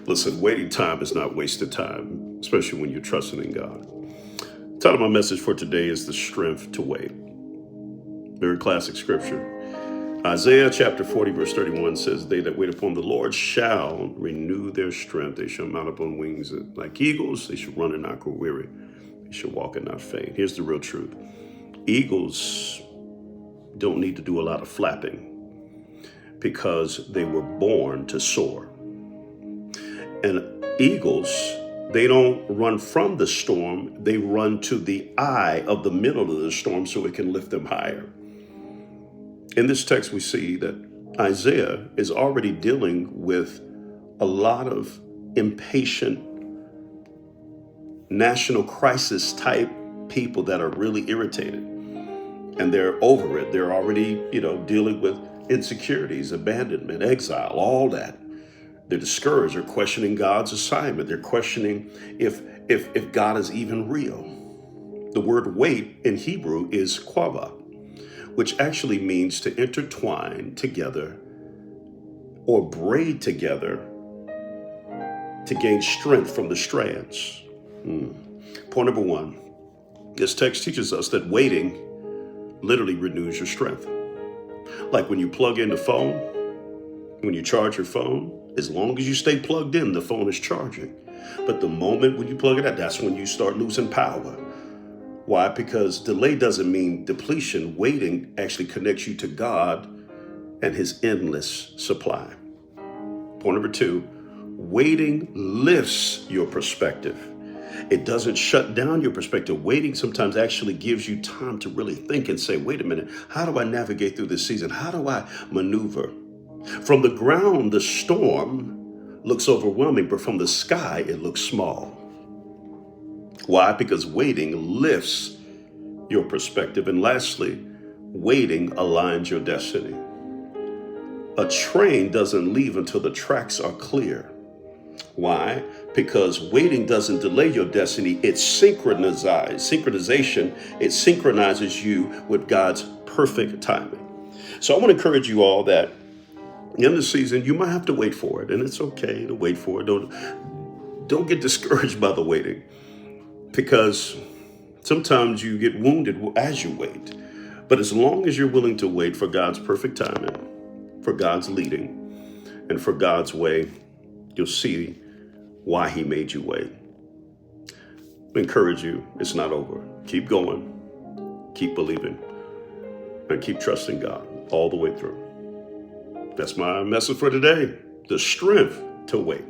Listen, waiting time is not wasted time, especially when you're trusting in God. The title of my message for today is The Strength to Wait. Very classic scripture. Isaiah chapter 40 verse 31 says, "They that wait upon the Lord shall renew their strength. They shall mount up on wings like eagles. They shall run and not grow weary. They shall walk and not faint." Here's the real truth. Eagles don't need to do a lot of flapping because they were born to soar. And eagles, they don't run from the storm. They run to the eye of the middle of the storm so it can lift them higher. In this text, we see that Isaiah is already dealing with a lot of impatient national crisis type people that are really irritated. And they're over it. They're already, dealing with insecurities, abandonment, exile, all that. They're discouraged. They're questioning God's assignment. They're questioning if God is even real. The word wait in Hebrew is quava, which actually means to intertwine together or braid together to gain strength from the strands. Point number one, this text teaches us that waiting literally renews your strength. Like when you plug in the phone, when you charge your phone, as long as you stay plugged in, the phone is charging. But the moment when you plug it out, that's when you start losing power. Why? Because delay doesn't mean depletion. Waiting actually connects you to God and his endless supply. Point number two, waiting lifts your perspective. It doesn't shut down your perspective. Waiting sometimes actually gives you time to really think and say, wait a minute, how do I navigate through this season? How do I maneuver? From the ground, the storm looks overwhelming, but from the sky, it looks small. Why? Because waiting lifts your perspective. And lastly, waiting aligns your destiny. A train doesn't leave until the tracks are clear. Why? Because waiting doesn't delay your destiny. It synchronization. It synchronizes you with God's perfect timing. So I want to encourage you all that in the season, you might have to wait for it, and it's okay to wait for it. Don't get discouraged by the waiting, because sometimes you get wounded as you wait. But as long as you're willing to wait for God's perfect timing, for God's leading, and for God's way, you'll see why he made you wait. I encourage you, it's not over. Keep going, keep believing, and keep trusting God all the way through. That's my message for today. The strength to wait.